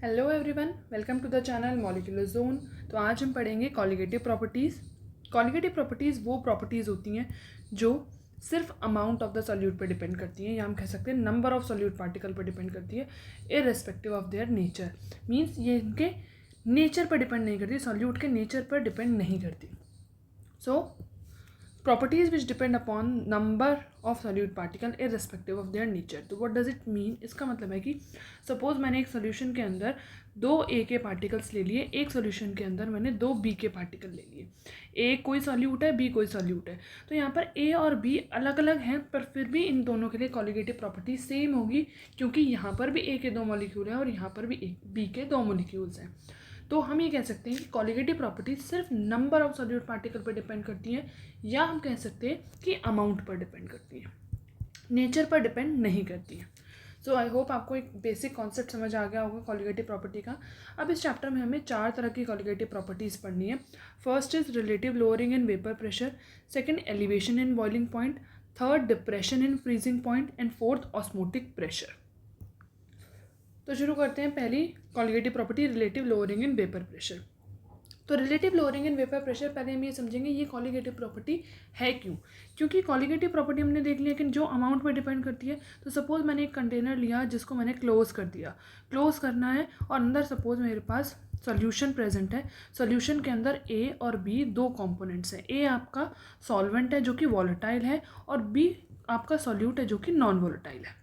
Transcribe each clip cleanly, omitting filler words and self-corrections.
Hello everyone, welcome to the channel molecular zone. तो आज हम पढ़ेंगे कॉलिगेटिव प्रॉपर्टीज़। कॉलिगेटिव प्रॉपर्टीज़ वो प्रॉपर्टीज़ होती हैं जो सिर्फ अमाउंट ऑफ द सॉल्यूट पर डिपेंड करती हैं, या हम कह सकते हैं नंबर ऑफ सॉल्यूट पार्टिकल पर डिपेंड करती है, irrespective of their nature. Means ये इनके नेचर पर डिपेंड नहीं करती, सॉल्यूट के नेचर पर डिपेंड नहीं करती। So properties which depend upon number of solute particle irrespective of their nature. तो व्हाट डज इट मीन? इसका मतलब है कि सपोज मैंने एक सोल्यूशन के अंदर दो ए के पार्टिकल्स ले लिए, एक सोल्यूशन के अंदर मैंने दो बी के पार्टिकल ले लिए। ए कोई सॉल्यूट है, बी कोई सॉल्यूट है, तो यहाँ पर ए और बी अलग अलग हैं, पर फिर भी इन दोनों के लिए कॉलिगेटिव प्रॉपर्टी सेम होगी, क्योंकि यहाँ पर भी ए के दो मॉलिक्यूल हैं और यहाँ पर भी बी के दो मॉलिक्यूल्स हैं। तो हम ये कह सकते हैं कि कॉलिगेटिव प्रॉपर्टी सिर्फ नंबर ऑफ सॉल्यूट पार्टिकल पर डिपेंड करती हैं, या हम कह सकते हैं कि अमाउंट पर डिपेंड करती हैं, नेचर पर डिपेंड नहीं करती हैं। सो आई होप आपको एक बेसिक कॉन्सेप्ट समझ आ गया होगा कॉलिगेटिव प्रॉपर्टी का। अब इस चैप्टर में हमें 4 तरह की कॉलिगेटिव प्रॉपर्टीज़ पढ़नी है। First is relative lowering in vapour pressure, second elevation in boiling point, third depression in freezing point, and fourth osmotic pressure. तो शुरू करते हैं पहली colligative property, relative lowering in vapour pressure. तो relative lowering in vapour pressure, पहले हम ये समझेंगे ये कॉलिगेटिव प्रॉपर्टी है क्यों। क्योंकि कॉलिगेटिव प्रॉपर्टी हमने देख लिया कि जो अमाउंट पर डिपेंड करती है। तो सपोज मैंने एक कंटेनर लिया जिसको मैंने क्लोज कर दिया, क्लोज करना है, और अंदर सपोज मेरे पास सॉल्यूशन प्रेजेंट है। सॉल्यूशन के अंदर ए और बी दो कंपोनेंट्स हैं। ए आपका सॉल्वेंट है जो कि वॉलेटाइल है, और बी आपका सॉल्यूट है जो कि नॉन वॉलेटाइल है।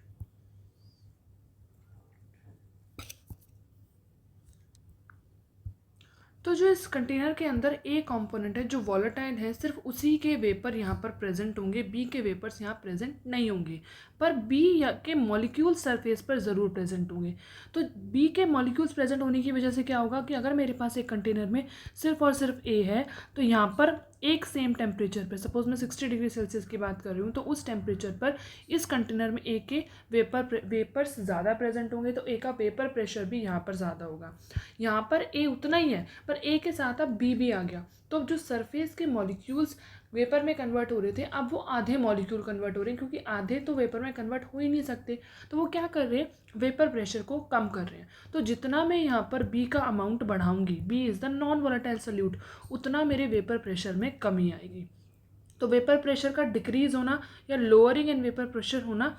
तो जो इस कंटेनर के अंदर ए कंपोनेंट है जो वॉलेटाइल है, सिर्फ उसी के वेपर यहाँ पर प्रेजेंट होंगे, बी के वेपर्स यहाँ प्रेजेंट नहीं होंगे, पर बी के मॉलिक्यूल सरफेस पर ज़रूर प्रेजेंट होंगे। तो बी के मॉलिक्यूल्स प्रेजेंट होने की वजह से क्या होगा कि अगर मेरे पास एक कंटेनर में सिर्फ और सिर्फ ए है, तो यहाँ पर एक सेम टेम्परेचर पर, सपोज मैं 60 डिग्री सेल्सियस की बात कर रही हूँ, तो उस टेम्परेचर पर इस कंटेनर में ए के वेपर्स ज़्यादा प्रेजेंट होंगे, तो ए का वेपर प्रेशर भी यहाँ पर ज़्यादा होगा। यहाँ पर ए उतना ही है, पर ए के साथ अब बी भी आ गया, तो अब जो सरफेस के मॉलिक्यूल्स वेपर में कन्वर्ट हो रहे थे, अब वो आधे मॉलिक्यूल कन्वर्ट हो रहे हैं, क्योंकि आधे तो वेपर में कन्वर्ट हो ही नहीं सकते। तो वो क्या कर रहे हैं, वेपर प्रेशर को कम कर रहे हैं। तो जितना मैं यहाँ पर बी का अमाउंट बढ़ाऊंगी, B is the non volatile solute, उतना मेरे वेपर प्रेशर में कमी आएगी। तो वेपर प्रेशर का डिक्रीज होना या लोअरिंग इन वेपर प्रेशर होना,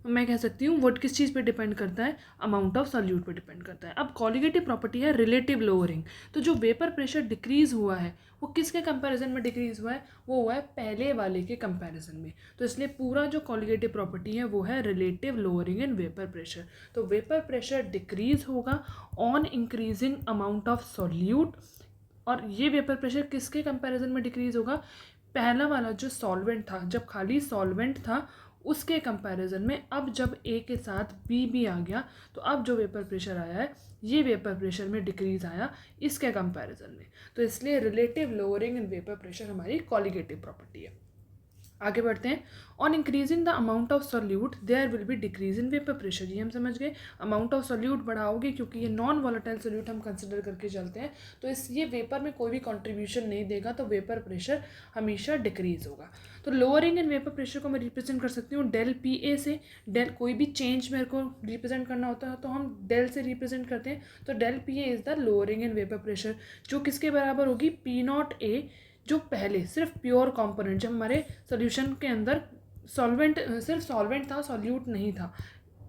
मैं कह सकती हूँ वो किस चीज़ पे डिपेंड करता है, अमाउंट ऑफ सॉल्यूट पे डिपेंड करता है। अब कॉलिगेटिव प्रॉपर्टी है रिलेटिव लोअरिंग। तो जो वेपर प्रेशर डिक्रीज हुआ है वो किसके कंपैरिजन में डिक्रीज हुआ है, वो हुआ है पहले वाले के कंपैरिजन में। तो इसलिए पूरा जो कॉलिगेटिव प्रॉपर्टी है वो है relative lowering in vapour pressure. तो वेपर प्रेशर डिक्रीज होगा on increasing amount of solute, और ये वेपर प्रेशर किसके कंपैरिजन में डिक्रीज होगा, पहला वाला जो सॉल्वेंट था, जब खाली सॉल्वेंट था उसके कंपैरिजन में। अब जब ए के साथ बी भी आ गया, तो अब जो वेपर प्रेशर आया है, ये वेपर प्रेशर में डिक्रीज आया इसके कंपैरिजन में। तो इसलिए relative lowering in vapour pressure हमारी कॉलिगेटिव प्रॉपर्टी है। आगे बढ़ते हैं। On increasing the amount of solute there will be decrease in vapour pressure. ये हम समझ गए, अमाउंट ऑफ सॉल्यूट बढ़ाओगे, क्योंकि ये नॉन वॉलेटाइल सॉल्यूट हम कंसिडर करके चलते हैं, तो इस ये वेपर में कोई भी कंट्रीब्यूशन नहीं देगा, तो वेपर प्रेशर हमेशा डिक्रीज होगा। तो लोअरिंग इन वेपर प्रेशर को मैं रिप्रेजेंट कर सकती हूँ डेल पी ए से। डेल कोई भी चेंज मेरे को रिप्रेजेंट करना होता है तो हम डेल से रिप्रेजेंट करते हैं। तो del P A is the lowering in vapour pressure, जो किसके बराबर होगी, पी नॉट ए, जो पहले सिर्फ प्योर कंपोनेंट, जब हमारे सोल्यूशन के अंदर सॉल्वेंट सिर्फ सॉल्वेंट था, सॉल्यूट नहीं था,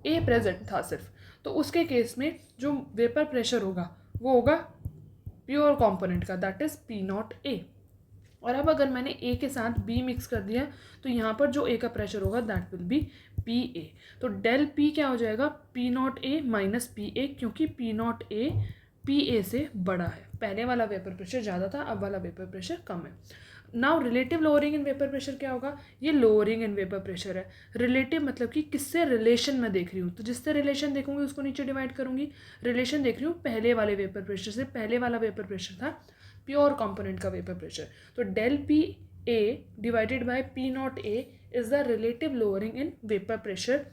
ए प्रेजेंट था सिर्फ, तो उसके केस में जो वेपर प्रेशर होगा वो होगा प्योर कंपोनेंट का, दैट इज पी नॉट ए। और अब अगर मैंने ए के साथ बी मिक्स कर दिया, तो यहाँ पर जो ए का प्रेशर होगा that will be P A. तो डेल पी क्या हो जाएगा, P naught A minus P A, क्योंकि P naught A P A से बड़ा है। पहले वाला वेपर प्रेशर ज़्यादा था, अब वाला वेपर प्रेशर कम है। Now relative lowering in vapour pressure क्या होगा, ये लोअरिंग इन वेपर प्रेशर है। रिलेटिव मतलब कि किससे रिलेशन में देख रही हूँ, तो जिससे रिलेशन देखूंगी उसको नीचे डिवाइड करूंगी। रिलेशन देख रही हूँ पहले वाले वेपर प्रेशर से, पहले वाला वेपर प्रेशर था प्योर कंपोनेंट का वेपर प्रेशर। तो del P A divided by P naught A is the relative lowering in vapour pressure.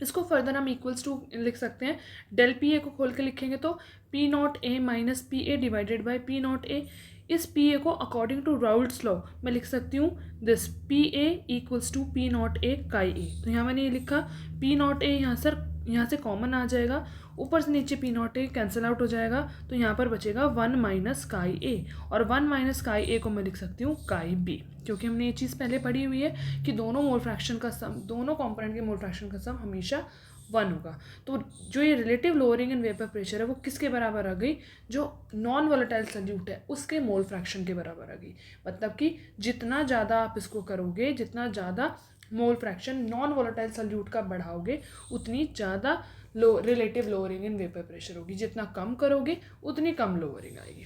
इसको फर्दर हम इक्वल्स टू लिख सकते हैं। डेल पी ए को खोल के लिखेंगे तो P naught A minus P A divided by P naught ए। इस पी ए को अकॉर्डिंग टू राउल्ट्स लॉ मैं लिख सकती हूँ this P A equals to P naught A chi A. तो यहाँ मैंने ये लिखा, पी नॉट ए यहाँ से कॉमन आ जाएगा, ऊपर से नीचे पी नॉट ए कैंसिल आउट हो जाएगा, तो यहाँ पर बचेगा 1 माइनस काई ए, और 1 माइनस काई ए को मैं लिख सकती हूँ काई बी, क्योंकि हमने ये चीज़ पहले पढ़ी हुई है कि दोनों मोल फ्रैक्शन का सम, दोनों कॉम्पोनेंट के मोल फ्रैक्शन का सम हमेशा 1 होगा। तो जो ये relative lowering in vapour pressure है वो किसके बराबर आ गई, जो नॉन वोलेटाइल सॉल्यूट है उसके मोल फ्रैक्शन के बराबर आ गई। मतलब कि जितना ज़्यादा आप इसको करोगे, जितना ज़्यादा mole fraction non volatile solute का बढ़ाओगे, उतनी ज़्यादा relative lowering in vapour pressure होगी। जितना कम करोगे उतनी कम लोअरिंग आएगी।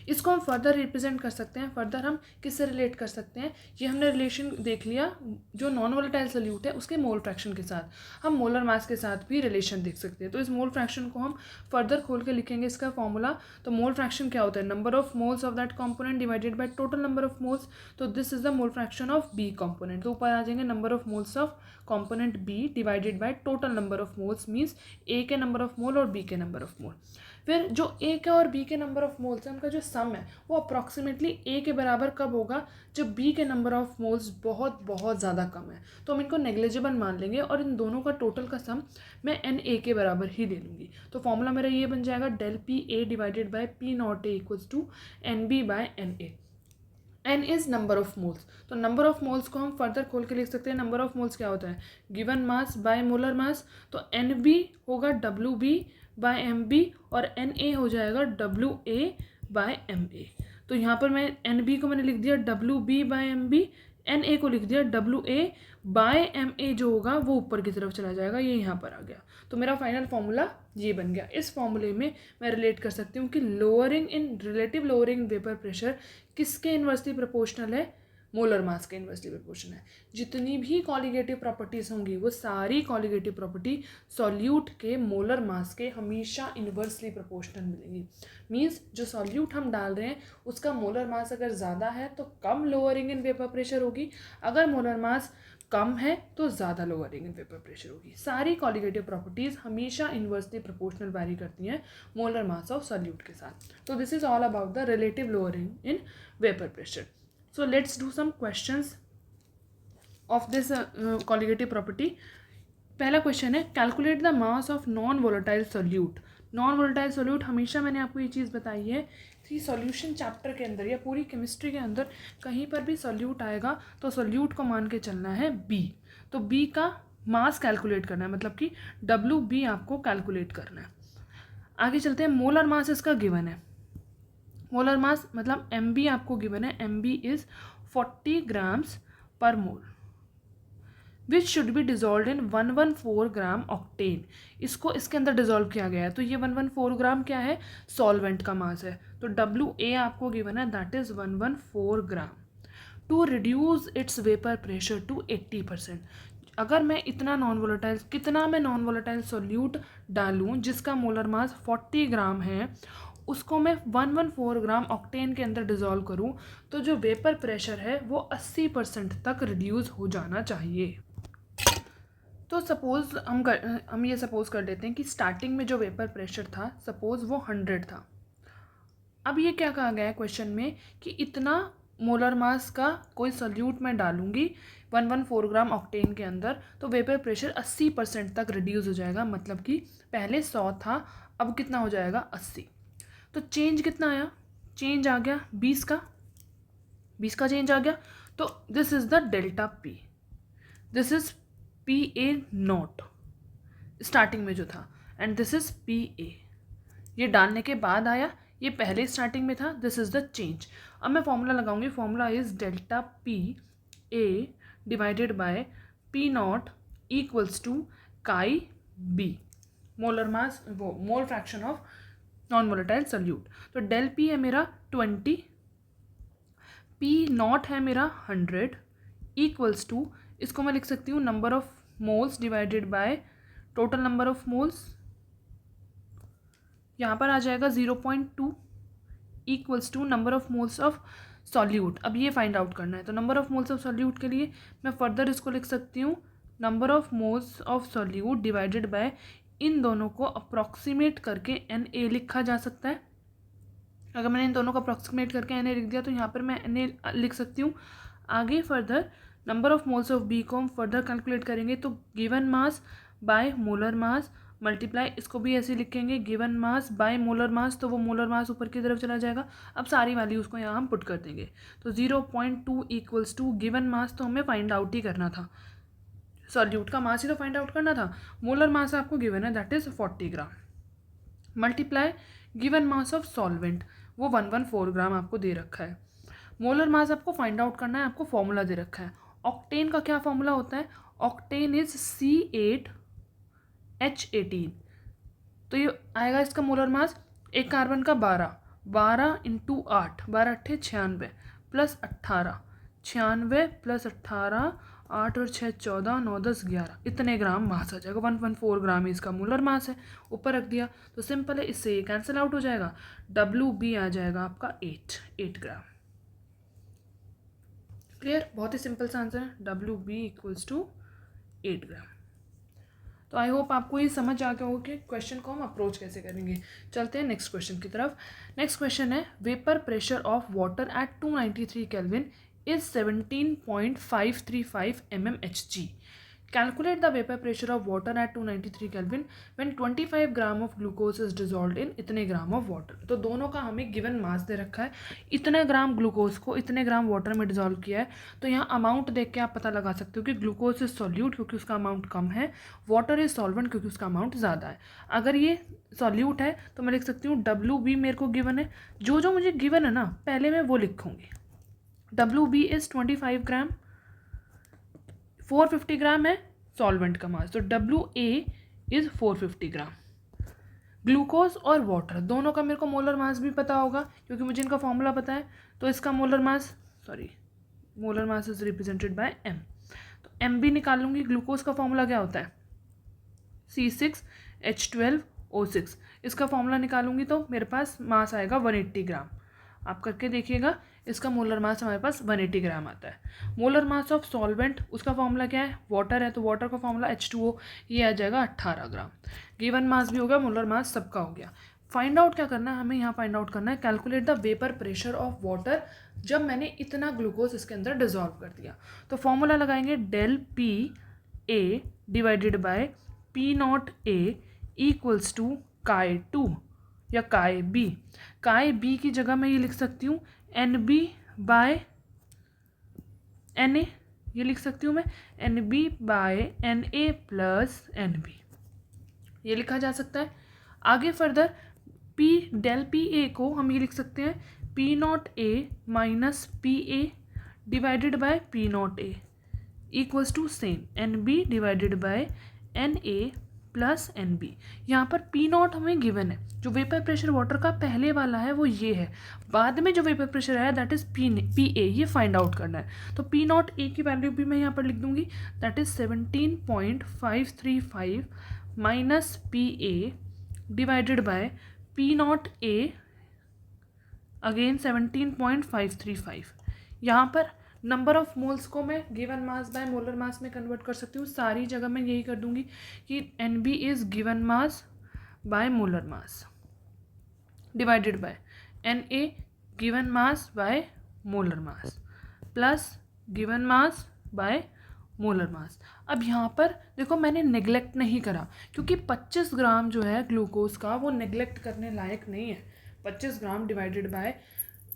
इसको हम फर्दर रिप्रेजेंट कर सकते हैं। फर्दर हम किससे रिलेट कर सकते हैं, ये हमने रिलेशन देख लिया जो नॉन वोलेटाइल सॉल्यूट है उसके मोल फ्रैक्शन के साथ। हम मोलर मास के साथ भी रिलेशन देख सकते हैं। तो इस मोल फ्रैक्शन को हम फर्दर खोल के लिखेंगे इसका फॉर्मूला। तो मोल फ्रैक्शन क्या होता है, number of moles of that component divided by total number of moles. तो this is the mole fraction of B component. तो ऊपर आ जाएंगे number of moles of component B divided by total number of moles, means A के number of mole और B के number of mole. फिर जो ए के और बी के नंबर ऑफ मोल्स है उनका जो सम है वो अप्रॉक्सीमेटली ए के बराबर कब होगा, जब बी के नंबर ऑफ मोल्स बहुत बहुत ज़्यादा कम है। तो हम इनको नेग्लिजिबल मान लेंगे और इन दोनों का टोटल का सम मैं एन ए के बराबर ही ले लूँगी। तो फॉर्मूला मेरा ये बन जाएगा del P A divided by P naught A equals to N B by N A. N is number of moles. तो नंबर ऑफ मोल्स को हम फर्दर खोल के लिख सकते हैं। नंबर ऑफ मोल्स क्या होता है, given mass by molar mass. तो एन बी होगा W B by M B और एन ए हो जाएगा W A by M A. तो यहाँ पर मैं एन बी को मैंने लिख दिया W B by M B, N A को लिख दिया W A by M A, जो होगा वो ऊपर की तरफ चला जाएगा, ये यहाँ पर आ गया। तो मेरा फाइनल फॉर्मूला ये बन गया। इस फॉर्मूले में मैं रिलेट कर सकती हूँ कि lowering in relative lowering vapour pressure किसके इन्वर्सली प्रोपोर्शनल है, मोलर मास के इन्वर्सली प्रोपोर्शनल है। जितनी भी कॉलिगेटिव प्रॉपर्टीज़ होंगी वो सारी कॉलिगेटिव प्रॉपर्टी सॉल्यूट के मोलर मास के हमेशा इन्वर्सली प्रोपोर्शनल मिलेंगी। मींस जो सॉल्यूट हम डाल रहे हैं उसका मोलर मास अगर ज़्यादा है तो कम लोअरिंग इन वेपर प्रेशर होगी, अगर मोलर मास कम है तो ज़्यादा लोअरिंग इन वेपर प्रेशर होगी। सारी कॉलिगेटिव प्रॉपर्टीज़ हमेशा इन्वर्सली प्रोपोर्शनल वैरी करती हैं मोलर मास ऑफ सॉल्यूट के साथ। तो this is all about the relative lowering in vapour pressure. So let's do some questions of this colligative property. पहला question है calculate the mass of non volatile solute. Non volatile solute हमेशा मैंने आपको ये चीज़ बताई है कि सॉल्यूशन चैप्टर के अंदर या पूरी केमिस्ट्री के अंदर कहीं पर भी सोल्यूट आएगा तो सोल्यूट को मान के चलना है बी। तो बी का मास कैलकुलेट करना है, मतलब कि डब्ल्यू बी आपको कैलकुलेट करना है। आगे चलते हैं। मोलर मास इसका गिवन है। मोलर मास मतलब एम बी आपको गिवन है, M B is 40 grams per mole which should be dissolve in 114 gram octane. इसको इसके अंदर डिजॉल्व किया गया है। तो ये 114 ग्राम क्या है, सॉल्वेंट का मास है। तो डब्ल्यू ए आपको गिवन है that is 114 gram. To reduce its vapour pressure to 80%। अगर मैं इतना नॉन वोलेटाइल, कितना मैं नॉन वोलेटाइल सोल्यूट डालूँ जिसका मोलर मास 40 ग्राम है, उसको मैं 114 ग्राम ऑक्टेन के अंदर डिज़ोल्व करूं तो जो वेपर प्रेशर है वो 80% तक रिड्यूस हो जाना चाहिए। तो सपोज़ हम ये सपोज़ कर लेते हैं कि स्टार्टिंग में जो वेपर प्रेशर था सपोज़ वो 100 था। अब ये क्या कहा गया है क्वेश्चन में कि इतना मोलर मास का कोई सोल्यूट मैं डालूंगी 114 ग्राम ऑक्टेन के अंदर तो वेपर प्रेशर 80% तक रिड्यूस हो जाएगा। मतलब कि पहले 100 था, अब कितना हो जाएगा 80। तो चेंज कितना आया, चेंज आ गया 20 का चेंज आ गया। तो this is the delta P, this is P A not starting में जो था, and this is P A. ये डालने के बाद आया, ये पहले स्टार्टिंग में था, दिस इज द चेंज। अब मैं फॉर्मूला लगाऊंगी, formula is delta P A divided by P naught equals to chi B, molar mass, वो mole fraction of non volatile solute. तो डेल पी है मेरा 20, पी नॉट है मेरा 100 इक्वल्स टू, इसको मैं लिख सकती हूँ number of moles divided by total number of moles. यहाँ पर आ जाएगा 0.2 equals to number of moles of solute. अब ये फाइंड आउट करना है। तो number of moles of solute के लिए मैं फर्दर इसको लिख सकती हूँ number of moles of solute divided by, इन दोनों को अप्रॉक्सीमेट करके एन ए लिखा जा सकता है। अगर मैंने इन दोनों को अप्रॉक्सीमेट करके एन ए लिख दिया तो यहाँ पर मैं एन ए लिख सकती हूँ। आगे further number of moles of B को हम फर्दर कैलकुलेट करेंगे तो given mass by molar mass multiply इसको भी ऐसे लिखेंगे given mass by molar mass, तो वो मोलर मास ऊपर की तरफ चला जाएगा। अब सारी वैल्यूज़ को यहाँ हम पुट कर देंगे। तो 0.2 इक्वल्स टू गिवन मास तो हमें फाइंड आउट ही करना था, सॉल्यूट का मास ही तो फाइंड आउट करना था। मोलर मास आपको गिवन है that is 40 gram, multiply given mass of solvent वो 114 ग्राम आपको दे रखा है। मोलर मास आपको फाइंड आउट करना है, आपको फॉर्मूला दे रखा है। ऑक्टेन का क्या फॉर्मूला होता है? Octane is C8H18। तो ये आएगा इसका मोलर मास, एक कार्बन का 12 इंटू 8, 12 अट्ठे 96 प्लस 18, 96 प्लस 18, 8 और 6 14, 9 10 11, इतने ग्राम मास आ जाएगा। 114 ग्राम ही इसका मोलर मास है, ऊपर रख दिया तो सिंपल है, इससे ये कैंसिल आउट हो जाएगा। WB आ जाएगा आपका 8 ग्राम। क्लियर? बहुत ही सिंपल सा आंसर है, WB इक्वल्स टू 8 ग्राम। तो आई होप आपको ये समझ आ गया होगा कि क्वेश्चन को हम अप्रोच कैसे करेंगे। चलते हैं नेक्स्ट क्वेश्चन की तरफ। नेक्स्ट क्वेश्चन है vapour pressure of water at 293 kelvin is 17.535 mmHg। Calculate the vapor pressure of water at 293 Kelvin when 25 gram of glucose is dissolved in इतने ग्राम ऑफ वाटर। तो दोनों का हमें गिवन मास दे रखा है, इतने ग्राम ग्लूकोज को इतने ग्राम वाटर में डिजॉल्व किया है। तो यहाँ अमाउंट देख के आप पता लगा सकते हो कि ग्लूकोज इज सॉल्यूट क्योंकि उसका अमाउंट कम है, वाटर इज सॉल्वेंट क्योंकि उसका अमाउंट ज़्यादा है। अगर ये सॉल्यूट है तो मैं लिख सकती हूँ WB मेरे को गिवन है, जो मुझे गिवन है ना पहले मैं वो लिखूँगी। WB इज 25 ग्राम, 450 ग्राम है सॉल्वेंट का मास, तो WA इज 450 ग्राम। ग्लूकोज और वाटर दोनों का मेरे को मोलर मास भी पता होगा क्योंकि मुझे इनका फॉर्मूला पता है। तो इसका molar mass is represented by M, तो M भी निकाल लूँगी। ग्लूकोज का फॉर्मूला क्या होता है? C6H12O6। इसका फॉर्मूला निकालूंगी तो मेरे पास मास आएगा 180 ग्राम। आप करके देखिएगा, इसका मोलर मास हमारे पास 180 ग्राम आता है। मोलर मास ऑफ सॉल्वेंट, उसका फॉर्मूला क्या है? वाटर है तो वाटर का फॉर्मूला H2O, ये आ जाएगा 18 ग्राम। गिवन मास भी हो गया, मोलर मास सबका हो गया। फाइंड आउट क्या करना है हमें? यहाँ फाइंड आउट करना है calculate the vapour pressure of water जब मैंने इतना ग्लूकोज इसके अंदर डिजॉल्व कर दिया। तो फॉर्मूला लगाएंगे del PA divided by P0A equals to chi 2 या काई B। काई B की जगह मैं ये लिख सकती हूँ NB बाय NA, ये लिख सकती हूँ मैं NB by NA plus NB, ये लिखा जा सकता है। आगे फर्दर del PA को हम ये लिख सकते हैं P0A minus PA divided by P0A equals to same NB divided by NA plus NB। यहाँ पर P0 हमें गिवन है, जो वेपर प्रेशर वाटर का पहले वाला है वो ये है, बाद में जो वेपर प्रेशर है दैट इज़ PA, ये फाइंड आउट करना है। तो P0A की वैल्यू भी मैं यहाँ पर लिख दूँगी, that is 17.535 minus PA divided by P0A again 17.535। यहाँ पर नंबर ऑफ मोल्स को मैं गिवन मास बाय मोलर मास में कन्वर्ट कर सकती हूँ। सारी जगह मैं यही कर दूंगी कि NB is given mass by molar mass divided by NA given mass by molar mass plus given mass by molar मास। अब यहाँ पर देखो मैंने नेग्लेक्ट नहीं करा क्योंकि 25 ग्राम जो है ग्लूकोज का वो नेग्लेक्ट करने लायक नहीं है। 25 ग्राम डिवाइडेड बाय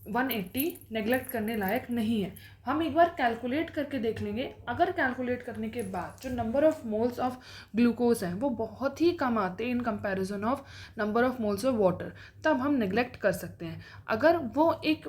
180 नेग्लेक्ट करने लायक नहीं है। हम एक बार कैलकुलेट करके देख लेंगे, अगर कैलकुलेट करने के बाद जो number of moles of glucose हैं वो बहुत ही कम आते हैं in comparison of number of moles of water, तब हम नेग्लेक्ट कर सकते हैं। अगर वो एक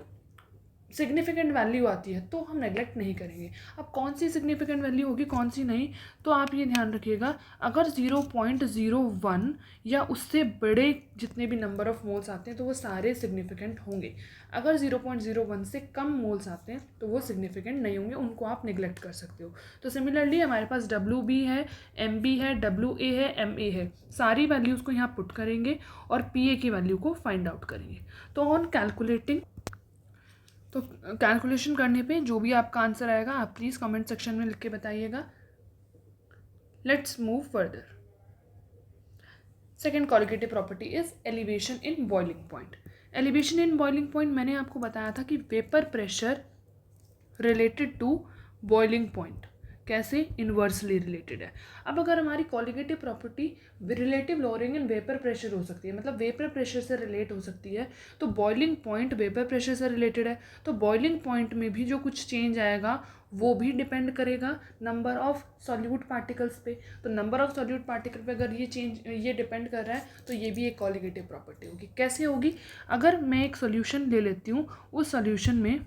सिग्निफिकेंट वैल्यू आती है तो हम नेग्लेक्ट नहीं करेंगे। अब कौन सी सिग्निफिकेंट वैल्यू होगी कौन सी नहीं, तो आप ये ध्यान रखिएगा, अगर 0.01 या उससे बड़े जितने भी नंबर ऑफ मोल्स आते हैं तो वो सारे सिग्निफिकेंट होंगे। अगर 0.01 से कम मोल्स आते हैं तो वो सिग्निफिकेंट नहीं होंगे, उनको आप निगलेक्ट कर सकते हो। तो सिमिलरली हमारे पास WB है, MB है, WA है, MA है, सारी वैल्यूज़ को यहाँ पुट करेंगे और PA की वैल्यू को फाइंड आउट करेंगे। तो ऑन कैलकुलेटिंग, तो कैलकुलेशन करने पे जो भी आपका आंसर आएगा आप प्लीज़ कमेंट सेक्शन में लिख के बताइएगा। Let's move further. Second qualitative property is elevation in boiling point. Elevation in boiling point मैंने आपको बताया था कि vapour pressure related to boiling point. कैसे, इन्वर्सली रिलेटेड है। अब अगर हमारी colligative property relative lowering in vapour pressure हो सकती है, मतलब वेपर प्रेशर से रिलेट हो सकती है, तो बॉइलिंग पॉइंट वेपर प्रेशर से रिलेटेड है, तो बॉइलिंग पॉइंट में भी जो कुछ चेंज आएगा वो भी डिपेंड करेगा नंबर ऑफ सॉल्यूट पार्टिकल्स पे। तो नंबर ऑफ सॉल्यूट पार्टिकल पे अगर ये डिपेंड कर रहा है तो ये भी एक कॉलिगेटिव प्रॉपर्टी होगी। कैसे होगी? अगर मैं एक सॉल्यूशन ले लेती हूँ, उस सॉल्यूशन में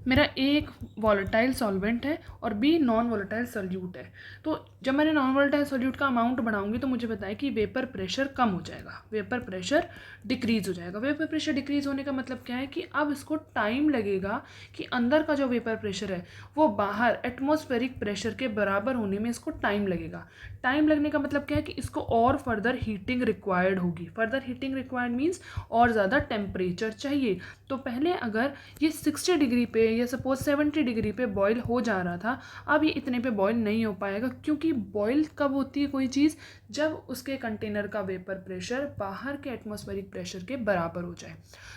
मेरा एक वॉलेटाइल सॉल्वेंट है और बी नॉन वॉलेटाइल सॉल्यूट है, तो जब मैंने नॉन वॉलेटाइल सॉल्यूट का अमाउंट बढ़ाऊंगी तो मुझे पता है कि वेपर प्रेशर कम हो जाएगा, वेपर प्रेशर डिक्रीज हो जाएगा। वेपर प्रेशर डिक्रीज होने का मतलब क्या है कि अब इसको टाइम लगेगा कि अंदर का जो वेपर प्रेशर है वो बाहर एटमॉस्फेरिक प्रेशर के बराबर होने में इसको टाइम लगेगा। टाइम लगने का मतलब क्या है कि इसको और फर्दर हीटिंग रिक्वायर्ड होगी। फर्दर हीटिंग रिक्वायर्ड मीन्स और ज़्यादा टेम्परेचर चाहिए। तो पहले अगर ये 60 डिग्री पे या सपोज 70 डिग्री पे बॉईल हो जा रहा था, अब ये इतने पे बॉईल नहीं हो पाएगा, क्योंकि बॉईल कब होती है कोई चीज़? जब उसके कंटेनर का वेपर प्रेशर बाहर के एटमॉस्फेरिक प्रेशर के बराबर हो जाए।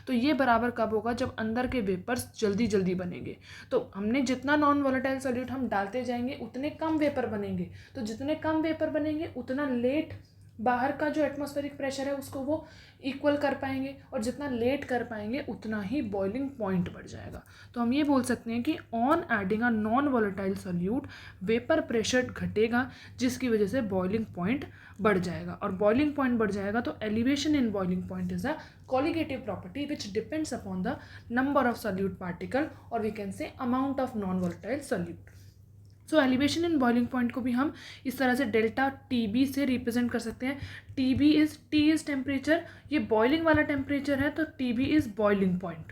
तो ये बराबर कब होगा? जब अंदर के वेपर्स जल्दी जल्दी बनेंगे। तो हमने जितना नॉन वोलेटाइल सॉल्यूट हम डालते जाएंगे उतने कम वेपर बनेंगे, तो जितने कम वेपर बनेंगे उतना लेट बाहर का जो एटमॉस्फेरिक प्रेशर है उसको वो इक्वल कर पाएंगे, और जितना लेट कर पाएंगे उतना ही बॉइलिंग पॉइंट बढ़ जाएगा। तो हम ये बोल सकते हैं कि on adding a non volatile solute vapour pressure घटेगा, जिसकी वजह से बॉइलिंग पॉइंट बढ़ जाएगा, और बॉइलिंग पॉइंट बढ़ जाएगा तो elevation in boiling point is a colligative property which depends upon the number of solute particle, or we can say amount of non volatile solute. So elevation in boiling point को भी हम इस तरह से delta T B से represent कर सकते हैं। टी इज़ टेम्परेचर, ये बॉइलिंग वाला टेम्परेचर है, तो T B is boiling point.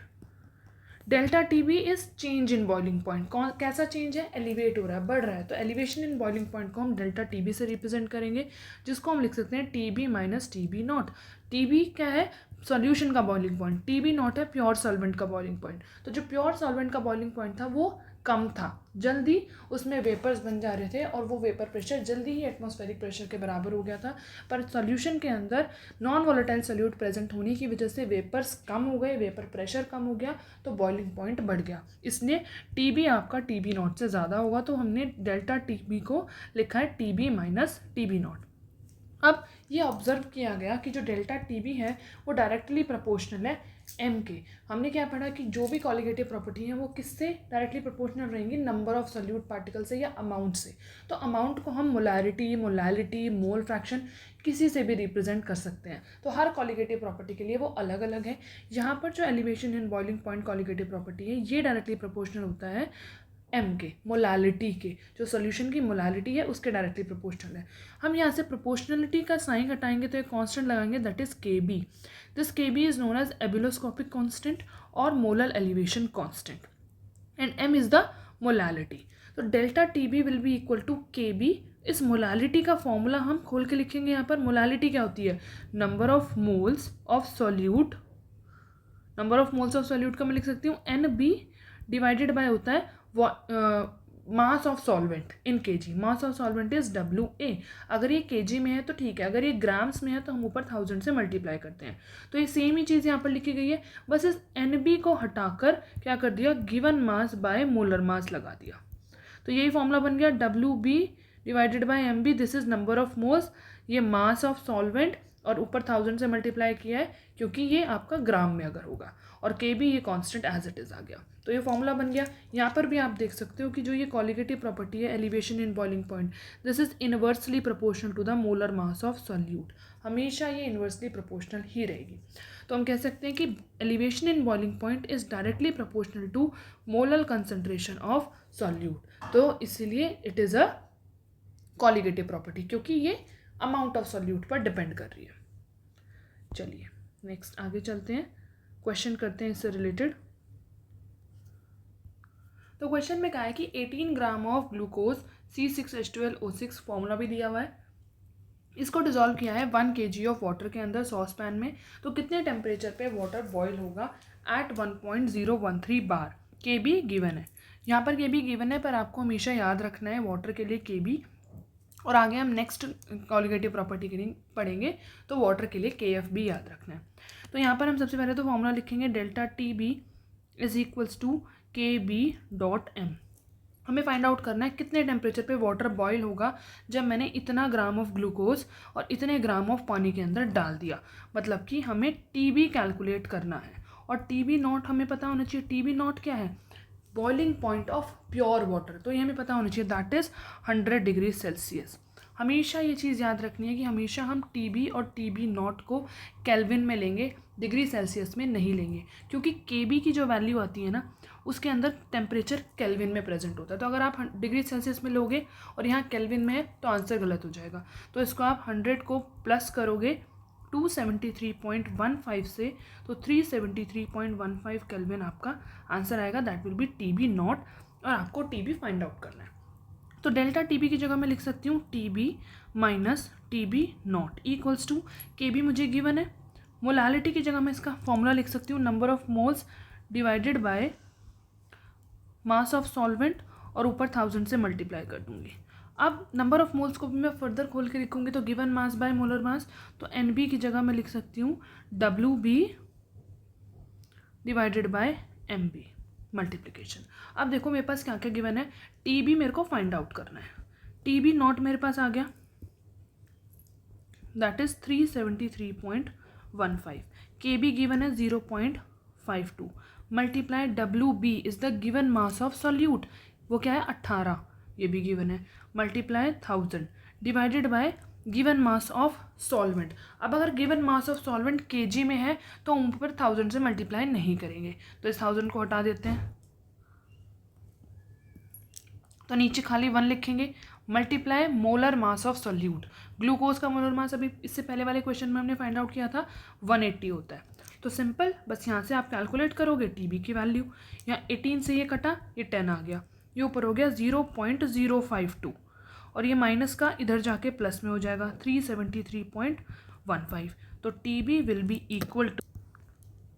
Delta T B is change in boiling point. कौन कैसा चेंज है? एलिवेट हो रहा है, बढ़ रहा है, तो एलिवेशन इन बॉइलिंग पॉइंट को हम डेल्टा टी बी से रिप्रेजेंट करेंगे, जिसको हम लिख सकते हैं T B minus T B naught. T B क्या है? सॉल्यूशन का boiling point. T B naught है प्योर सॉल्वेंट का बॉइलिंग पॉइंट। तो जो प्योर सॉल्वेंट का बॉइलिंग पॉइंट था वो कम था, जल्दी उसमें वेपर्स बन जा रहे थे और वो वेपर प्रेशर जल्दी ही एटमॉस्फेरिक प्रेशर के बराबर हो गया था। पर सॉल्यूशन के अंदर नॉन वोलेटाइल सॉल्यूट प्रेजेंट होने की वजह से वेपर्स कम हो गए, वेपर प्रेशर कम हो गया, तो बॉइलिंग पॉइंट बढ़ गया। इसलिए टी बी आपका टी बी नॉट से ज़्यादा होगा, तो हमने डेल्टा टी बी को लिखा है T B minus T B naught. अब ये ऑब्जर्व किया गया कि जो डेल्टा टी बी है वो डायरेक्टली प्रोपोर्शनल है एम के। हमने क्या पढ़ा कि जो भी कॉलिगेटिव प्रॉपर्टी है वो किससे डायरेक्टली प्रोपोर्शनल रहेंगी? नंबर ऑफ सॉल्यूट पार्टिकल से या अमाउंट से। तो अमाउंट को हम मोलैरिटी, मोलैलिटी, मोल फ्रैक्शन किसी से भी रिप्रेजेंट कर सकते हैं। तो हर कॉलिगेटिव प्रॉपर्टी के लिए वो अलग अलग है। यहाँ पर जो elevation in boiling point colligative property है ये डायरेक्टली प्रोपोर्शनल होता है एम के, मोलालिटी के, जो सॉल्यूशन की मोलालिटी है उसके डायरेक्टली प्रोपोर्शनल है। हम यहाँ से प्रोपोर्शनलिटी का साइन हटाएंगे तो एक कांस्टेंट लगाएंगे, that is K B. This K B is known as ebullioscopic constant और molal elevation constant, and M is the molality. तो delta T B will be equal to K B. इस molality का formula हम खोल के लिखेंगे। यहाँ पर मोलालिटी क्या होती है? Number of moles of solute. Number of moles of solute का मैं लिख सकती हूँ एन बी डिवाइडेड बाय होता है मास of solvent in KG. Mass of solvent is W A. अगर ये केजी में है तो ठीक है, अगर ये ग्राम्स में है तो हम ऊपर 1000 से मल्टीप्लाई करते हैं। तो ये सेम ही चीज़ यहाँ पर लिखी गई है, बस इस एन बी को हटाकर क्या कर दिया? Given mass by molar mass लगा दिया। तो यही फॉर्मूला बन गया, W B divided by M B, this is number of moles, ये मास ऑफ सॉल्वेंट, और ऊपर 1000 से मल्टीप्लाई किया है क्योंकि ये आपका ग्राम में अगर होगा, और के बी ये कांस्टेंट एज इट इज आ गया। तो ये फॉर्मूला बन गया। यहाँ पर भी आप देख सकते हो कि जो ये कॉलिगेटिव प्रॉपर्टी है elevation in boiling point, this is inversely proportional to the molar mass of solute. हमेशा ये इनवर्सली प्रोपोर्शनल ही रहेगी। तो हम कह सकते हैं कि elevation in boiling point is directly proportional to molar concentration of solute. तो इसीलिए it is a colligative property, क्योंकि ये अमाउंट ऑफ सॉल्यूट पर डिपेंड कर रही है। चलिए नेक्स्ट आगे चलते हैं, क्वेश्चन करते हैं इससे रिलेटेड। तो क्वेश्चन में कहा है कि 18 ग्राम ऑफ ग्लूकोज C6H12O6 फॉर्मूला भी दिया हुआ है, इसको डिजोल्व किया है 1 kg ऑफ वाटर के अंदर सॉस पैन में। तो कितने टेम्परेचर पे वाटर बॉयल होगा? एट 1.013 बार। के बी गिवन है, यहाँ पर के बी गिवन है, पर आपको हमेशा याद रखना है वाटर के लिए के बी, और आगे हम नेक्स्ट कॉलिगेटिव प्रॉपर्टी के लिए पढ़ेंगे तो वाटर के लिए के एफ भी याद रखना है। तो यहाँ पर हम सबसे पहले तो फॉर्मूला लिखेंगे delta T B is equals to K B dot M. हमें फाइंड आउट करना है कितने टेम्परेचर पे वाटर बॉईल होगा जब मैंने इतना ग्राम ऑफ ग्लूकोज और इतने ग्राम ऑफ पानी के अंदर डाल दिया। मतलब कि हमें टीबी कैलकुलेट करना है और टीबी नॉट हमें पता होना चाहिए। टीबी नॉट क्या है? Boiling point of pure water. तो ये हमें पता होना चाहिए, दैट इज़ 100 डिग्री सेल्सियस। हमेशा ये चीज़ याद रखनी है कि हमेशा हम टीबी और टीबी नॉट को केल्विन में लेंगे, डिग्री सेल्सियस में नहीं लेंगे, क्योंकि केबी की जो वैल्यू आती है ना उसके अंदर टेम्परेचर केल्विन में प्रेजेंट होता है। तो अगर आप डिग्री सेल्सियस में लोगे और यहाँ केल्विन में है तो आंसर गलत हो जाएगा। तो इसको आप 100 को प्लस करोगे 273.15 से, तो 373.15 केल्विन आपका आंसर आएगा। That will B TB naught और आपको टीबी फाइंड आउट करना है। तो डेल्टा टीबी की जगह मैं लिख सकती हूँ TB minus TB naught equals to KB मुझे गिवन है। मोलालिटी की जगह मैं इसका फॉर्मूला लिख सकती हूँ number of moles divided by mass of solvent और ऊपर 1000 से मल्टीप्लाई कर दूंगी। अब नंबर ऑफ मोल्स को भी मैं फर्दर खोल के लिखूंगी तो given mass by molar mass, तो एन बी की जगह मैं लिख सकती हूँ W B divided by M B multiplication. अब देखो मेरे पास क्या क्या गिवन है। टी बी मेरे को फाइंड आउट करना है। टी बी नॉट मेरे पास आ गया, दैट इज 373.15। के बी गिवन है 0.52 multiply W B is the given mass of solute, वो क्या है 18, ये भी गिवन है, multiply 1000 divided by given mass of solvent. अब अगर given mass of solvent KG में है तो ऊपर 1000 से मल्टीप्लाई नहीं करेंगे, तो इस 1000 को हटा देते हैं, तो नीचे खाली 1 लिखेंगे multiply molar mass of solute. Glucose का मोलर मास अभी इससे पहले वाले क्वेश्चन में हमने फाइंड आउट किया था 180 होता है। तो सिंपल बस यहाँ से आप कैलकुलेट करोगे टीबी की वैल्यू। यहाँ 18 से ये कटा, ये 10 आ गया, ये ऊपर हो गया 0.052 और ये माइनस का इधर जाके प्लस में हो जाएगा 373.15। तो TB will be equal to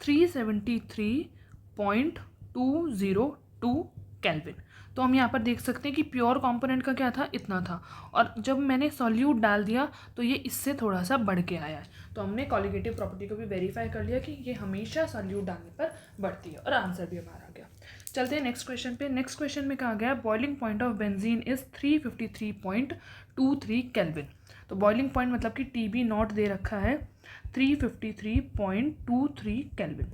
373.202 kelvin. तो हम यहाँ पर देख सकते हैं कि प्योर कंपोनेंट का क्या था, इतना था, और जब मैंने सॉल्यूट डाल दिया तो ये इससे थोड़ा सा बढ़ के आया है। तो हमने कॉलिगेटिव प्रॉपर्टी को भी वेरीफाई कर लिया कि ये हमेशा सॉल्यूट डालने पर बढ़ती है, और आंसर भी हमारा आ गया। चलते हैं नेक्स्ट क्वेश्चन पे। नेक्स्ट क्वेश्चन में कहा गया boiling point of benzene is 353.23 kelvin. तो बॉइलिंग पॉइंट मतलब कि टीबी नॉट दे रखा है 353.23 केल्विन।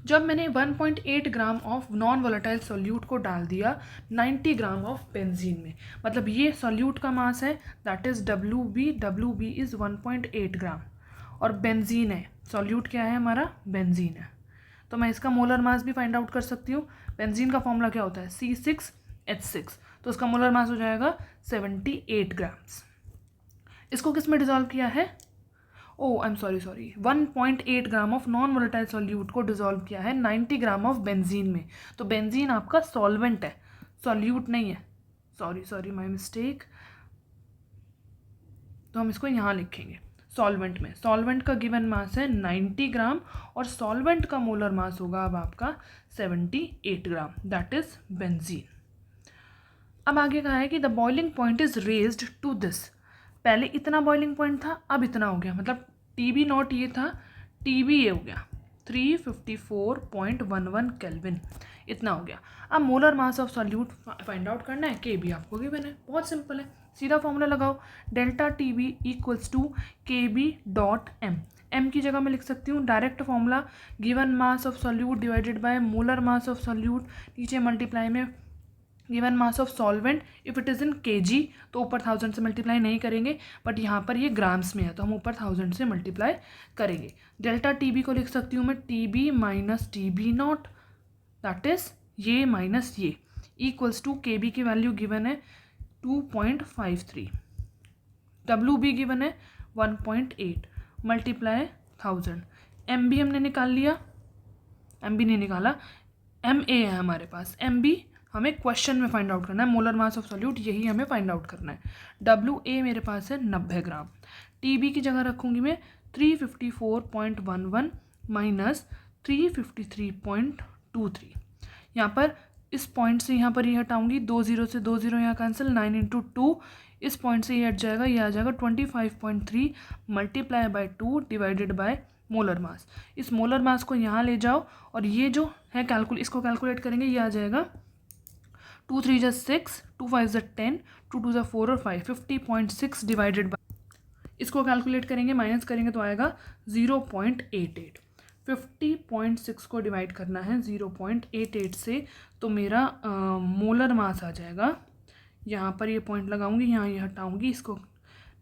जब मैंने 1.8 gram of non volatile solute को डाल दिया 90 ग्राम ऑफ बेंजीन में, मतलब ये सॉल्यूट का मास है, that is W B is 1.8 gram, और बेंजीन है, सॉल्यूट क्या है हमारा, बेंजीन है। तो मैं इसका मोलर मास भी फाइंड आउट कर सकती हूँ। बेंजीन का फॉर्मूला क्या होता है, C6H6, तो उसका मोलर मास हो जाएगा 78 ग्राम्स। इसको किस में डिजॉल्व किया है, 1.8 gram of non volatile solute को डिजॉल्व किया है 90 ग्राम ऑफ बेंजीन में। तो बेंजीन आपका सॉल्वेंट है, सॉल्यूट नहीं है, सॉरी माय मिस्टेक। तो हम इसको यहाँ लिखेंगे सॉल्वेंट में। सॉल्वेंट का गिवन मास है 90 ग्राम और सॉल्वेंट का मोलर मास होगा अब आपका 78 ग्राम, दैट इज बेंजीन। अब आगे कहा है कि the boiling point is raised to this. पहले इतना बॉइलिंग पॉइंट था, अब इतना हो गया, मतलब टीबी नॉट ये था, टीबी ये हो गया 354.11 केल्विन, इतना हो गया। अब molar mass of solute find out करना है, के बी आपको गिवन है, बहुत सिंपल है, सीधा फॉर्मूला लगाओ, delta T B equals to K B dot M. M की जगह मैं लिख सकती हूँ direct formula given mass of solute divided by molar mass of solute, नीचे मल्टीप्लाई में given mass of solvent, if it is in KG तो ऊपर 1000 से मल्टीप्लाई नहीं करेंगे, बट यहाँ पर ये ग्राम्स में है तो हम ऊपर 1000 से मल्टीप्लाई करेंगे। डेल्टा टीबी को लिख सकती हूँ मैं TB minus TB not, that is ये माइनस ये, इक्वल्स टू के बी की वैल्यू गिवन है 2.53, डब्ल्यू बी गिवन है 1.8 मल्टीप्लाई 1000, एम बी हमने निकाल लिया, एम बी नहीं निकाला, एम ए है हमारे पास, एम बी हमें क्वेश्चन में फाइंड आउट करना है, मोलर मास ऑफ सॉल्यूट यही हमें फाइंड आउट करना है। डब्ल्यू ए मेरे पास है 90 ग्राम, टी बी की जगह रखूँगी मैं 354.11 माइनस 353.23। यहाँ पर इस पॉइंट से यहाँ पर ये हटाऊँगी, 2 0 से 2 0 यहाँ कैंसिल, 9 इंटू 2, इस पॉइंट से ये हट जाएगा, ये आ जाएगा 25.3 multiply by 2 divided by molar मास। इस मोलर मास को यहाँ ले जाओ और ये जो है इसको कैलकुलेट करेंगे, ये आ जाएगा 2 3 जा 6, 2 5 जा 10, 2 2 जा 4 और 5, 50.6 डिवाइडेड बाय, इसको कैलकुलेट करेंगे, माइनस करेंगे तो आएगा 0.88। 50.6 को डिवाइड करना है 0.88 से, तो मेरा मोलर मास आ जाएगा, यहाँ पर ये पॉइंट लगाऊंगी, यहाँ ये हटाऊंगी, इसको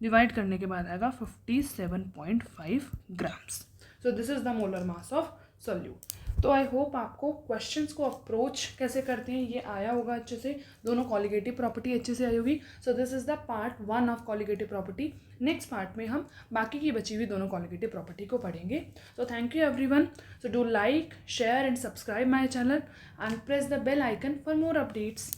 डिवाइड करने के बाद आएगा 57.5 grams. So this is the molar mass of solute. तो आई होप आपको क्वेश्चंस को अप्रोच कैसे करते हैं ये आया होगा अच्छे से, दोनों कॉलिगेटिव प्रॉपर्टी अच्छे से आई होगी। So this is the part 1 of colligative property. Next part में हम बाकी की बची हुई दोनों कॉलिगेटिव प्रॉपर्टी को पढ़ेंगे। So thank you everyone. So do like, share and subscribe my channel and press the bell icon for more updates.